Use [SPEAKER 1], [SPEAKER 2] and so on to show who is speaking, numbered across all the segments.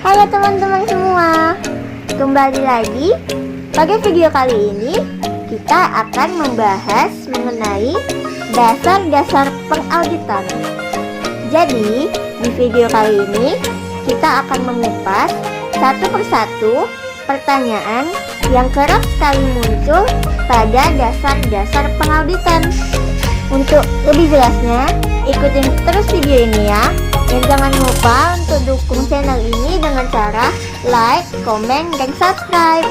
[SPEAKER 1] Halo teman-teman semua, kembali lagi. Pada video kali ini kita akan membahas mengenai dasar-dasar pengauditan. Jadi di video kali ini kita akan mengupas satu persatu pertanyaan yang kerap sekali muncul pada dasar-dasar pengauditan. Untuk lebih jelasnya, ikutin terus video ini ya. Dan jangan lupa untuk dukung channel ini dengan cara like, komen, dan subscribe.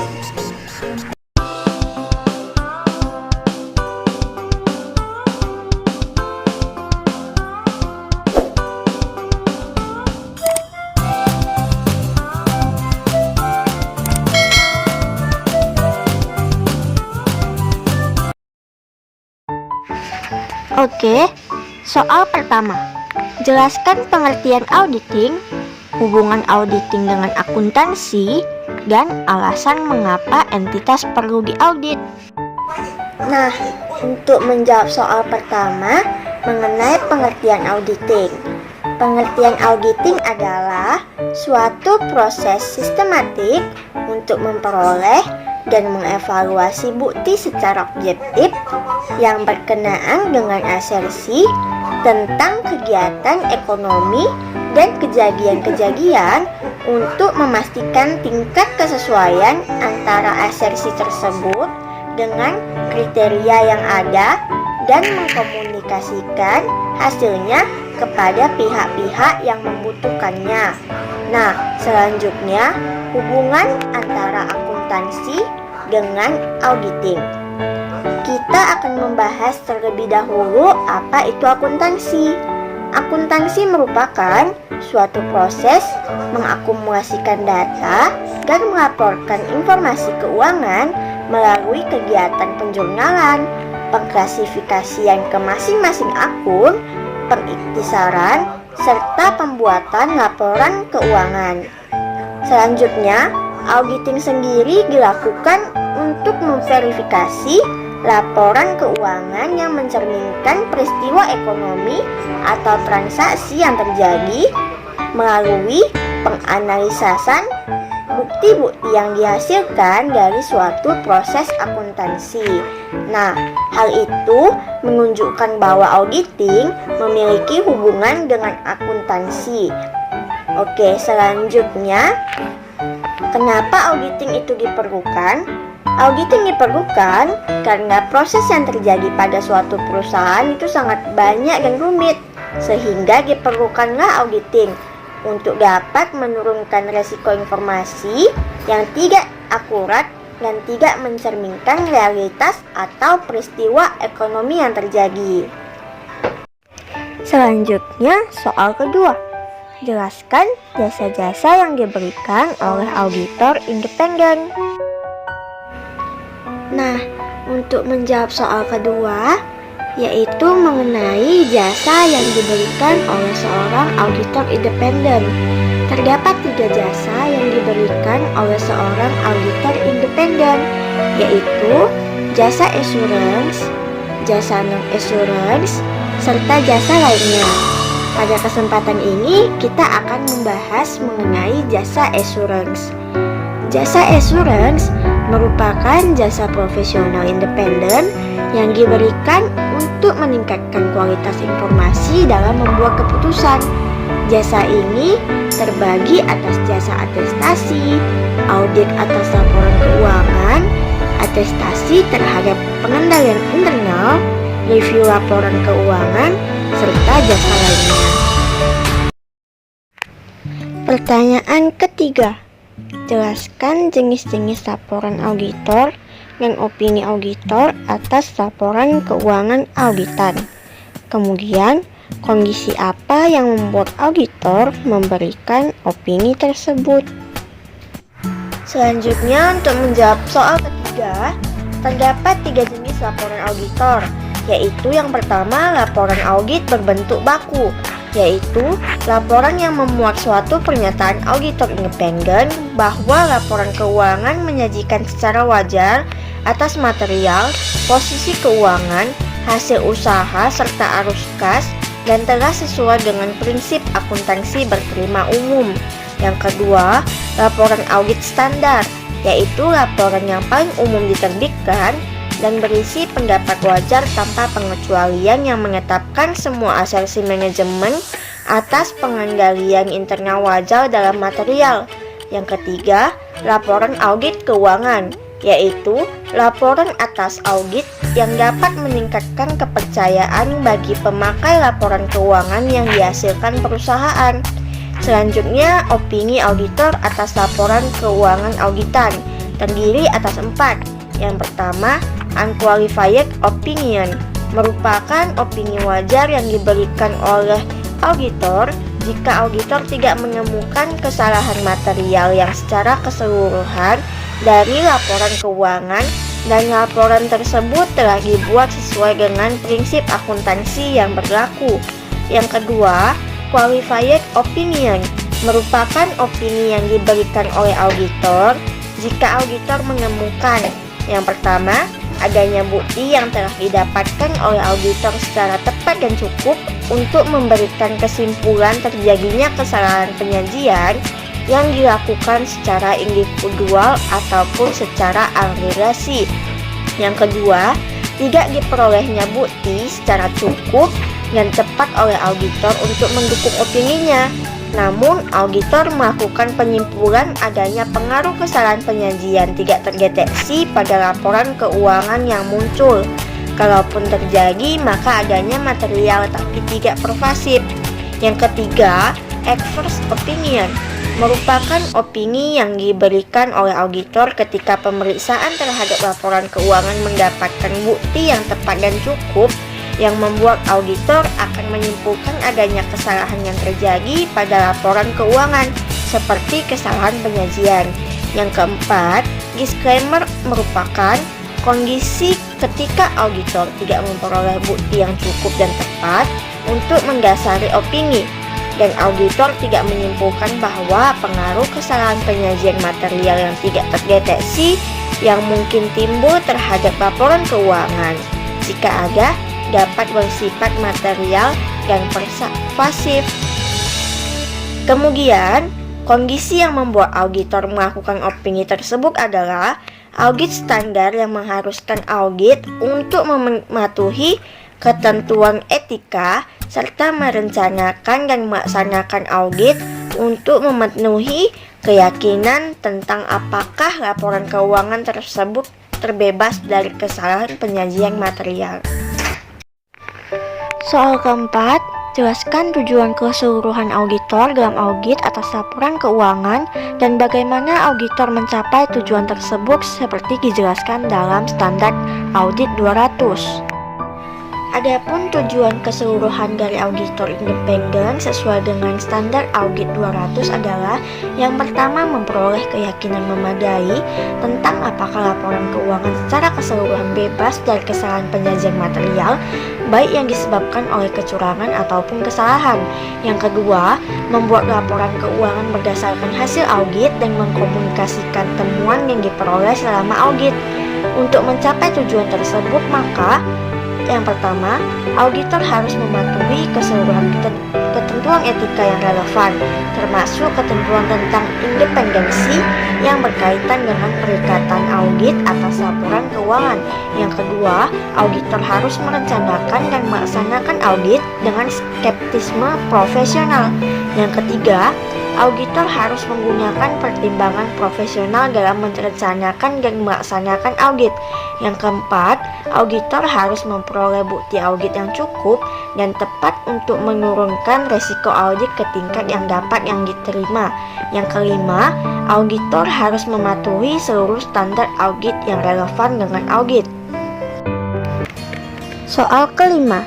[SPEAKER 1] Oke, soal pertama. Jelaskan pengertian auditing, hubungan auditing dengan akuntansi, dan alasan mengapa entitas perlu diaudit. Nah, untuk menjawab soal pertama mengenai pengertian auditing. Pengertian auditing adalah suatu proses sistematik untuk memperoleh dan mengevaluasi bukti secara objektif yang berkenaan dengan asersi tentang kegiatan ekonomi dan kejadian-kejadian untuk memastikan tingkat kesesuaian antara asersi tersebut dengan kriteria yang ada dan mengkomunikasikan hasilnya kepada pihak-pihak yang membutuhkannya. Nah, selanjutnya hubungan antara akuntansi dengan auditing. Kita akan membahas terlebih dahulu apa itu akuntansi. Akuntansi merupakan suatu proses mengakumulasikan data dan melaporkan informasi keuangan melalui kegiatan penjurnalan, pengklasifikasian ke masing-masing akun, pengiktisaran, serta pembuatan laporan keuangan. Selanjutnya, auditing sendiri dilakukan untuk memverifikasi laporan keuangan yang mencerminkan peristiwa ekonomi atau transaksi yang terjadi melalui penganalisasan bukti-bukti yang dihasilkan dari suatu proses akuntansi. Nah, hal itu menunjukkan bahwa auditing memiliki hubungan dengan akuntansi. Oke, selanjutnya, kenapa auditing itu diperlukan? Auditing diperlukan karena proses yang terjadi pada suatu perusahaan itu sangat banyak dan rumit, sehingga diperlukanlah auditing untuk dapat menurunkan resiko informasi yang tidak akurat dan tidak mencerminkan realitas atau peristiwa ekonomi yang terjadi. Selanjutnya, soal kedua. Jelaskan jasa-jasa yang diberikan oleh auditor independen. Nah, untuk menjawab soal kedua, yaitu mengenai jasa yang diberikan oleh seorang auditor independen. Terdapat 3 jasa yang diberikan oleh seorang auditor independen, yaitu jasa assurance, jasa non-assurance, serta jasa lainnya. Pada kesempatan ini, kita akan membahas mengenai jasa assurance. Jasa assurance merupakan jasa profesional independen yang diberikan untuk meningkatkan kualitas informasi dalam membuat keputusan. Jasa ini terbagi atas jasa atestasi, audit atas laporan keuangan, atestasi terhadap pengendalian internal, review laporan keuangan, serta jasa lainnya. Pertanyaan ketiga. Jelaskan jenis-jenis laporan auditor dan opini auditor atas laporan keuangan auditan. Kemudian, kondisi apa yang membuat auditor memberikan opini tersebut? Selanjutnya, untuk menjawab soal ketiga, terdapat 3 jenis laporan auditor, yaitu yang pertama laporan audit berbentuk baku, yaitu laporan yang memuat suatu pernyataan auditor independen bahwa laporan keuangan menyajikan secara wajar atas material, posisi keuangan, hasil usaha, serta arus kas dan telah sesuai dengan prinsip akuntansi berterima umum. Yang kedua, laporan audit standar, yaitu laporan yang paling umum diterbitkan dan berisi pendapat wajar tanpa pengecualian yang menetapkan semua asumsi manajemen atas pengendalian internal wajar dalam material. Yang ketiga, laporan audit keuangan, yaitu laporan atas audit yang dapat meningkatkan kepercayaan bagi pemakai laporan keuangan yang dihasilkan perusahaan. Selanjutnya, opini auditor atas laporan keuangan auditan terdiri atas 4. Yang pertama, unqualified opinion, merupakan opini wajar yang diberikan oleh auditor jika auditor tidak menemukan kesalahan material yang secara keseluruhan dari laporan keuangan dan laporan tersebut telah dibuat sesuai dengan prinsip akuntansi yang berlaku. Yang kedua, qualified opinion, merupakan opini yang diberikan oleh auditor jika auditor menemukan yang pertama, adanya bukti yang telah didapatkan oleh auditor secara tepat dan cukup untuk memberikan kesimpulan terjadinya kesalahan penyajian yang dilakukan secara individual ataupun secara agregasi. Yang kedua, tidak diperolehnya bukti secara cukup dan tepat oleh auditor untuk mendukung opininya. Namun, auditor melakukan penyimpulan adanya pengaruh kesalahan penyajian tidak terdeteksi pada laporan keuangan yang muncul. Kalaupun terjadi, maka adanya material tapi tidak pervasif. Yang ketiga, adverse opinion, merupakan opini yang diberikan oleh auditor ketika pemeriksaan terhadap laporan keuangan mendapatkan bukti yang tepat dan cukup yang membuat auditor akan menyimpulkan adanya kesalahan yang terjadi pada laporan keuangan seperti kesalahan penyajian. Yang keempat, disclaimer merupakan kondisi ketika auditor tidak memperoleh bukti yang cukup dan tepat untuk mendasari opini dan auditor tidak menyimpulkan bahwa pengaruh kesalahan penyajian material yang tidak terdeteksi yang mungkin timbul terhadap laporan keuangan. Jika ada, dapat bersifat material dan pervasif. Kemudian, kondisi yang membuat auditor melakukan opini tersebut adalah audit standar yang mengharuskan audit untuk mematuhi ketentuan etika serta merencanakan dan melaksanakan audit untuk memenuhi keyakinan tentang apakah laporan keuangan tersebut terbebas dari kesalahan penyajian material. Soal keempat, jelaskan tujuan keseluruhan auditor dalam audit atas laporan keuangan dan bagaimana auditor mencapai tujuan tersebut seperti dijelaskan dalam standar audit 200. Adapun tujuan keseluruhan dari auditor independen sesuai dengan standar audit 200 adalah yang pertama memperoleh keyakinan memadai tentang apakah laporan keuangan secara keseluruhan bebas dari kesalahan penyajian material baik yang disebabkan oleh kecurangan ataupun kesalahan. Yang kedua, membuat laporan keuangan berdasarkan hasil audit dan mengkomunikasikan temuan yang diperoleh selama audit. Untuk mencapai tujuan tersebut, maka yang pertama, auditor harus mematuhi keseluruhan ketentuan etika yang relevan, termasuk ketentuan tentang independensi yang berkaitan dengan perikatan audit atas laporan keuangan. Yang kedua, auditor harus merencanakan dan melaksanakan audit dengan skeptisme profesional. Yang ketiga, auditor harus menggunakan pertimbangan profesional dalam merencanakan dan melaksanakan audit. Yang keempat, auditor harus memperoleh bukti audit yang cukup dan tepat untuk menurunkan resiko audit ke tingkat yang dapat yang diterima. Yang kelima, auditor harus mematuhi seluruh standar audit yang relevan dengan audit. Soal kelima,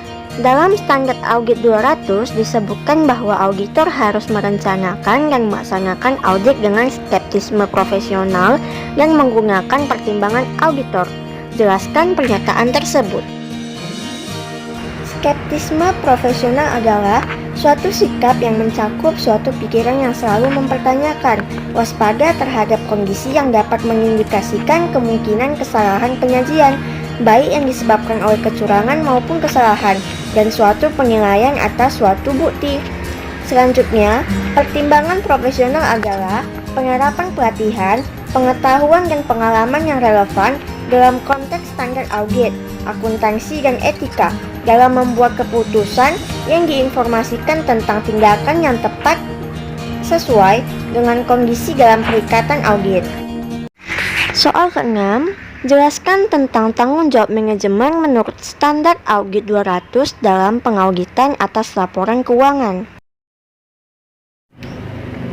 [SPEAKER 1] dalam standar audit 200 disebutkan bahwa auditor harus merencanakan dan melaksanakan audit dengan skeptisme profesional dan menggunakan pertimbangan auditor. Jelaskan pernyataan tersebut. Skeptisme profesional adalah suatu sikap yang mencakup suatu pikiran yang selalu mempertanyakan, waspada terhadap kondisi yang dapat mengindikasikan kemungkinan kesalahan penyajian, baik yang disebabkan oleh kecurangan maupun kesalahan, dan suatu penilaian atas suatu bukti. Selanjutnya, pertimbangan profesional adalah penerapan pelatihan, pengetahuan dan pengalaman yang relevan dalam konteks standar audit, akuntansi dan etika dalam membuat keputusan yang diinformasikan tentang tindakan yang tepat sesuai dengan kondisi dalam perikatan audit. Soal ke-6, jelaskan tentang tanggung jawab manajemen menurut standar audit 200 dalam pengauditan atas laporan keuangan.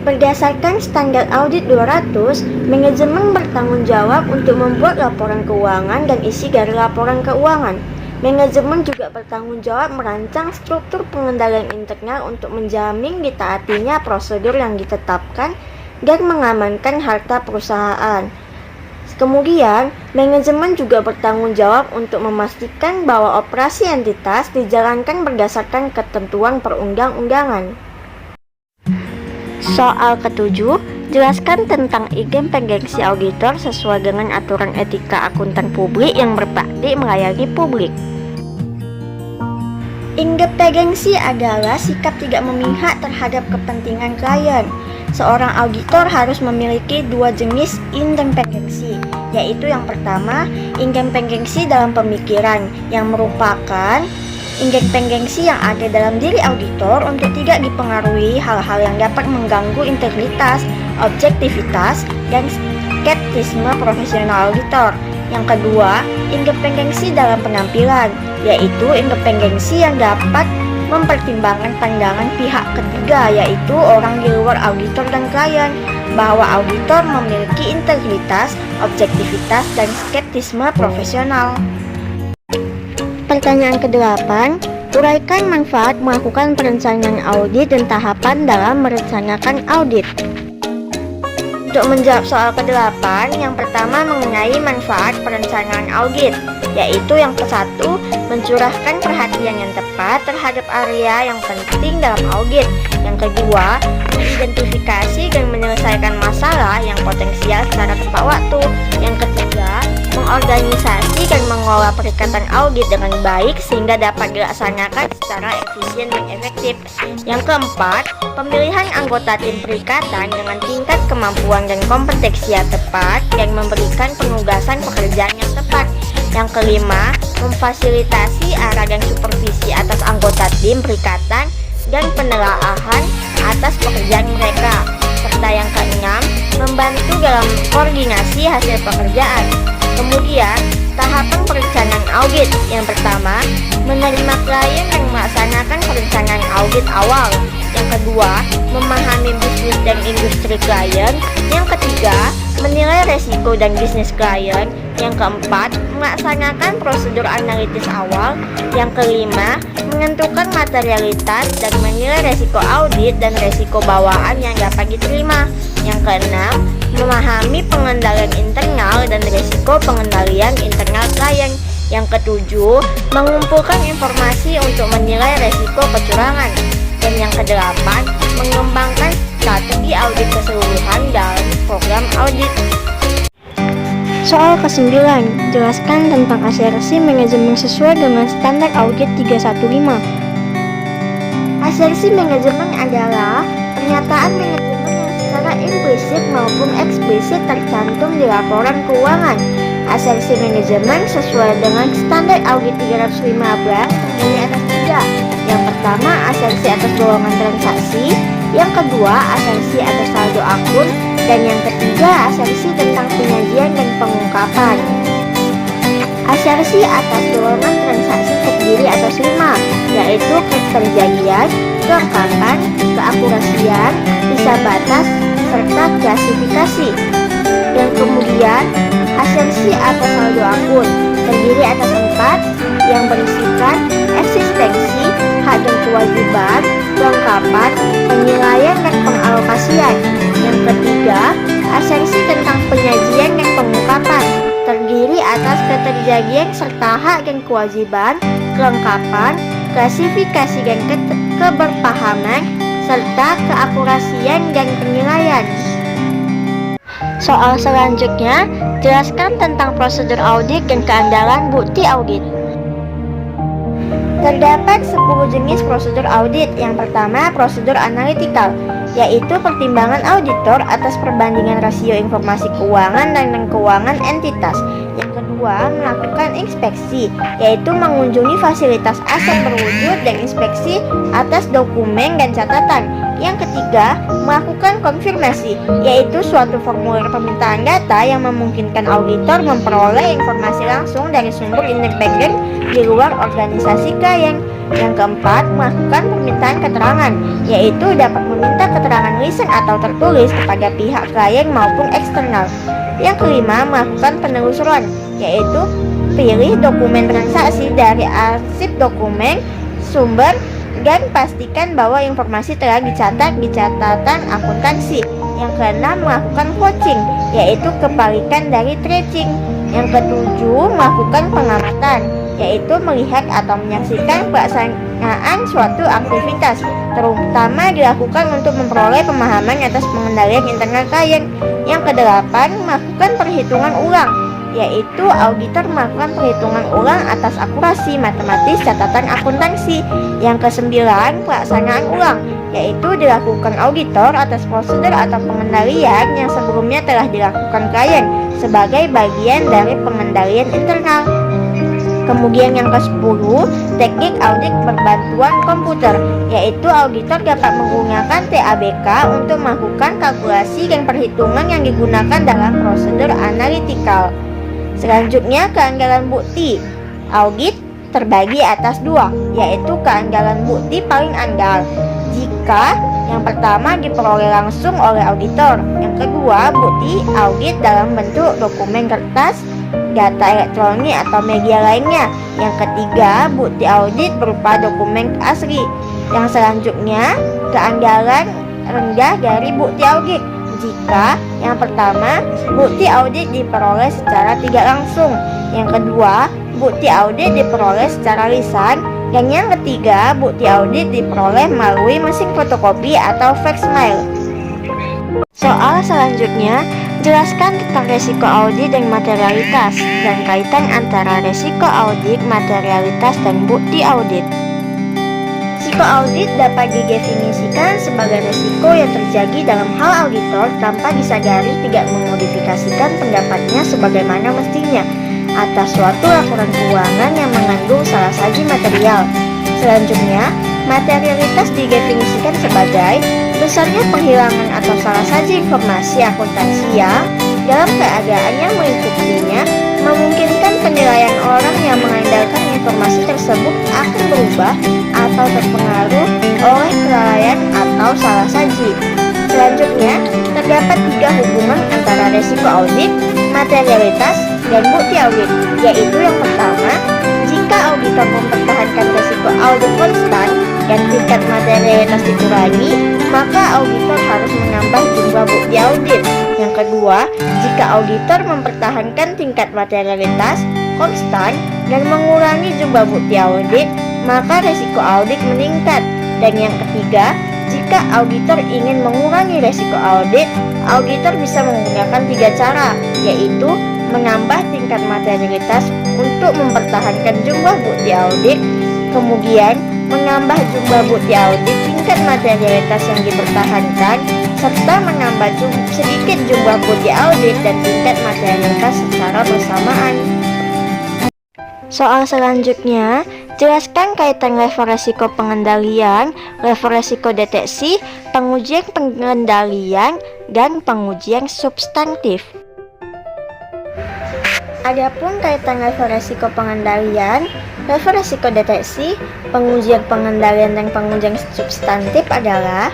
[SPEAKER 1] Berdasarkan standar audit 200, manajemen bertanggung jawab untuk membuat laporan keuangan dan isi dari laporan keuangan. Manajemen juga bertanggung jawab merancang struktur pengendalian internal untuk menjamin ditaatinya prosedur yang ditetapkan dan mengamankan harta perusahaan. Kemudian, manajemen juga bertanggung jawab untuk memastikan bahwa operasi entitas dijalankan berdasarkan ketentuan perundang-undangan. Soal ke-7, jelaskan tentang independensi auditor sesuai dengan aturan etika akuntan publik yang berbakti melayani publik. Independensi adalah sikap tidak memihak terhadap kepentingan klien. Seorang auditor harus memiliki dua jenis independensi, yaitu yang pertama, independensi dalam pemikiran, yang merupakan independensi yang ada dalam diri auditor untuk tidak dipengaruhi hal-hal yang dapat mengganggu integritas, objektivitas, dan skeptisme profesional auditor. Yang kedua, independensi dalam penampilan, yaitu independensi yang dapat mempertimbangkan pandangan pihak ketiga, yaitu orang di luar auditor dan klien, bahwa auditor memiliki integritas, objektivitas, dan skeptisme profesional. Pertanyaan ke-8, uraikan manfaat melakukan perencanaan audit dan tahapan dalam merencanakan audit. Untuk menjawab soal ke-8, yang pertama mengenai manfaat perencanaan audit, yaitu yang ke-1, mencurahkan perhatian yang tepat terhadap area yang penting dalam audit. Yang kedua, mengidentifikasi dan menyelesaikan masalah yang potensial secara tepat waktu. Yang ketiga, mengorganisasi dan mengelola perikatan audit dengan baik sehingga dapat dilaksanakan secara efisien dan efektif. Yang keempat, pemilihan anggota tim perikatan dengan tingkat kemampuan dan kompetensi yang tepat dan memberikan penugasan pekerjaan yang tepat. Yang kelima, memfasilitasi arah dan supervisi atas anggota tim perikatan dan penelaahan atas pekerjaan mereka. Serta yang keenam, membantu dalam koordinasi hasil pekerjaan. Kemudian, tahapan perencanaan audit. Yang pertama, menerima klien dan melaksanakan perencanaan audit awal. Yang kedua, memahami bisnis dan industri klien. Yang ketiga, menilai resiko dan bisnis klien. Yang keempat, melaksanakan prosedur analitis awal. Yang kelima, menentukan materialitas dan menilai resiko audit dan resiko bawaan yang dapat diterima. Yang keenam, memahami pengendalian internal dan resiko pengendalian internal klien. Yang ketujuh, mengumpulkan informasi untuk menilai resiko kecurangan. Dan yang kedelapan, mengembangkan strategi audit keseluruhan dalam program audit. Soal ke-9, jelaskan tentang asersi manajemen sesuai dengan standar audit 315. Asersi manajemen adalah pernyataan manajemen yang secara implisit maupun eksplisit tercantum di laporan keuangan. Asersi manajemen sesuai dengan standar audit 315 terdiri atas 3. Yang pertama, asersi atas golongan transaksi. Yang kedua, asersi atas saldo akun. Dan yang ketiga, asersi tentang penyajian dan pengungkapan. Asersi atas golongan transaksi terdiri atas 5, yaitu keterjadian, kelengkapan, keakurasian, sisa batas, serta klasifikasi. Yang kemudian, asersi atas saldo akun terdiri atas 4, yang berisikan eksistensi, hak dan kewajiban, kelengkapan, penilaian dan pengalokasian. Yang ketiga, asersi tentang penyajian dan pengungkapan terdiri atas keterjadian serta hak dan kewajiban, kelengkapan, klasifikasi dan keberpahaman, serta keakurasian dan penilaian. Soal selanjutnya, jelaskan tentang prosedur audit dan keandalan bukti audit. Terdapat 10 jenis prosedur audit. Yang pertama, prosedur analytical, yaitu pertimbangan auditor atas perbandingan rasio informasi keuangan dan keuangan entitas. Yang kedua, melakukan inspeksi, yaitu mengunjungi fasilitas aset berwujud dan inspeksi atas dokumen dan catatan. Yang ketiga, melakukan konfirmasi, yaitu suatu formulir permintaan data yang memungkinkan auditor memperoleh informasi langsung dari sumber independen di luar organisasi klien. Yang keempat, melakukan permintaan keterangan, yaitu dapat meminta keterangan lisan atau tertulis kepada pihak klien maupun eksternal. Yang kelima, melakukan penelusuran, yaitu pilih dokumen transaksi dari arsip dokumen sumber dan pastikan bahwa informasi telah dicatat di catatan akuntansi. Yang keenam, melakukan watching, yaitu kebalikan dari tracing. Yang ketujuh, melakukan pengamatan, yaitu melihat atau menyaksikan pelaksanaan suatu aktivitas, terutama dilakukan untuk memperoleh pemahaman atas pengendalian internal klien. Yang kedelapan, melakukan perhitungan ulang, yaitu auditor melakukan perhitungan ulang atas akurasi matematis catatan akuntansi. Yang kesembilan, pelaksanaan ulang, yaitu dilakukan auditor atas prosedur atau pengendalian yang sebelumnya telah dilakukan klien sebagai bagian dari pengendalian internal. Kemudian yang ke-10, teknik audit berbantuan komputer, yaitu auditor dapat menggunakan TABK untuk melakukan kalkulasi dan perhitungan yang digunakan dalam prosedur analytical. Selanjutnya, keanggalan bukti. Audit terbagi atas dua, yaitu keanggalan bukti paling andal, jika yang pertama diperoleh langsung oleh auditor. Yang kedua, bukti audit dalam bentuk dokumen kertas, data elektronik atau media lainnya. Yang ketiga, bukti audit berupa dokumen asli. Yang selanjutnya, keanggalan rendah dari bukti audit, jika yang pertama, bukti audit diperoleh secara tidak langsung. Yang kedua, bukti audit diperoleh secara lisan. Dan yang ketiga, bukti audit diperoleh melalui mesin fotokopi atau fax mail. Soal selanjutnya, jelaskan tentang resiko audit dan materialitas dan kaitan antara resiko audit, materialitas, dan bukti audit. Risiko audit dapat didefinisikan sebagai risiko yang terjadi dalam hal auditor tanpa disadari tidak memodifikasikan pendapatnya sebagaimana mestinya atas suatu laporan keuangan yang mengandung salah saji material. Selanjutnya, materialitas didefinisikan sebagai besarnya penghilangan atau salah saji informasi akuntansi yang dalam keadaan yang mengikutinya memungkinkan penilaian orang yang mengandalkan informasi tersebut akan berubah atau terpengaruh oleh kelalaian atau salah saji. Selanjutnya, terdapat 3 hubungan antara resiko audit, materialitas, dan bukti audit, yaitu yang pertama, jika auditor mempertahankan resiko audit konstan dan tingkat materialitas dikurangi, maka auditor harus menambah jumlah bukti audit. Yang kedua, jika auditor mempertahankan tingkat materialitas konstan dan mengurangi jumlah bukti audit, maka resiko audit meningkat. Dan yang ketiga, jika auditor ingin mengurangi resiko audit, auditor bisa menggunakan 3 cara, yaitu menambah tingkat materialitas untuk mempertahankan jumlah bukti audit, kemudian menambah jumlah bukti audit tingkat materialitas yang dipertahankan, serta menambah sedikit jumlah bukti audit dan tingkat materialitas secara bersamaan. Soal selanjutnya, jelaskan kaitan level resiko pengendalian, level resiko deteksi, pengujian pengendalian, dan pengujian substantif. Adapun kaitan level resiko pengendalian, level resiko deteksi, pengujian pengendalian, dan pengujian substantif adalah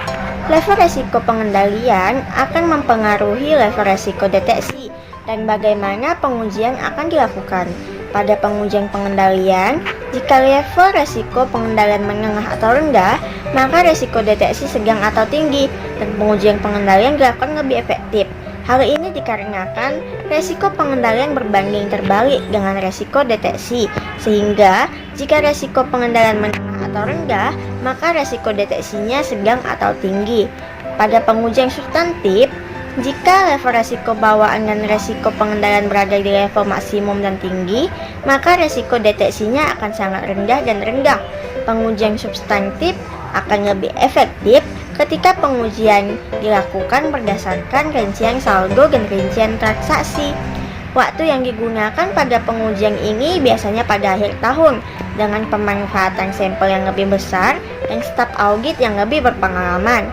[SPEAKER 1] level resiko pengendalian akan mempengaruhi level resiko deteksi dan bagaimana pengujian akan dilakukan. Pada pengujian pengendalian, jika level resiko pengendalian menengah atau rendah, maka resiko deteksi sedang atau tinggi dan pengujian pengendalian dilakukan lebih efektif. Hal ini dikarenakan resiko pengendalian berbanding terbalik dengan resiko deteksi, sehingga jika resiko pengendalian menengah atau rendah, maka resiko deteksinya sedang atau tinggi. Pada pengujian substantif, jika level resiko bawaan dan resiko pengendalian berada di level maksimum dan tinggi, maka resiko deteksinya akan sangat rendah dan rendah. Pengujian substantif akan lebih efektif ketika pengujian dilakukan berdasarkan rincian saldo dan rincian transaksi. Waktu yang digunakan pada pengujian ini biasanya pada akhir tahun dengan pemanfaatan sampel yang lebih besar dan staf audit yang lebih berpengalaman.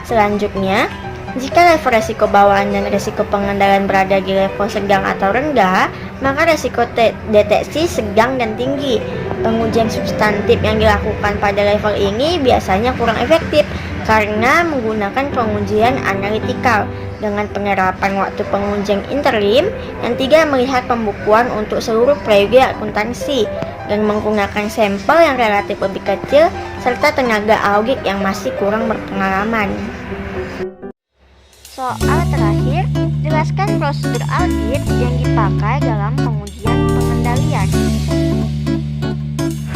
[SPEAKER 1] Selanjutnya, jika level resiko bawaan dan resiko pengendalian berada di level sedang atau rendah, maka resiko deteksi sedang dan tinggi. Pengujian substantif yang dilakukan pada level ini biasanya kurang efektif karena menggunakan pengujian analitikal dengan penerapan waktu pengujian interim yang tidak melihat pembukuan untuk seluruh periode akuntansi dan menggunakan sampel yang relatif lebih kecil serta tenaga audit yang masih kurang berpengalaman. Soal terakhir, jelaskan prosedur audit yang dipakai dalam pengujian pengendalian.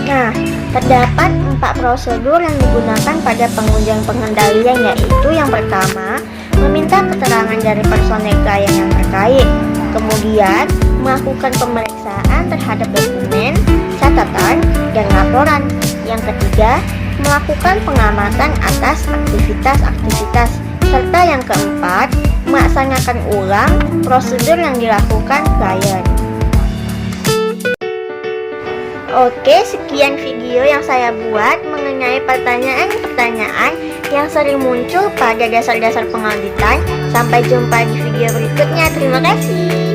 [SPEAKER 1] Nah, terdapat 4 prosedur yang digunakan pada pengujian pengendalian, yaitu yang pertama, meminta keterangan dari personel klien yang terkait, kemudian melakukan pemeriksaan terhadap dokumen, catatan, dan laporan. Yang ketiga, melakukan pengamatan atas aktivitas-aktivitas, serta yang keempat, melaksanakan ulang prosedur yang dilakukan klien. Oke, sekian video yang saya buat mengenai pertanyaan-pertanyaan yang sering muncul pada dasar-dasar pengauditan. Sampai jumpa di video berikutnya. Terima kasih.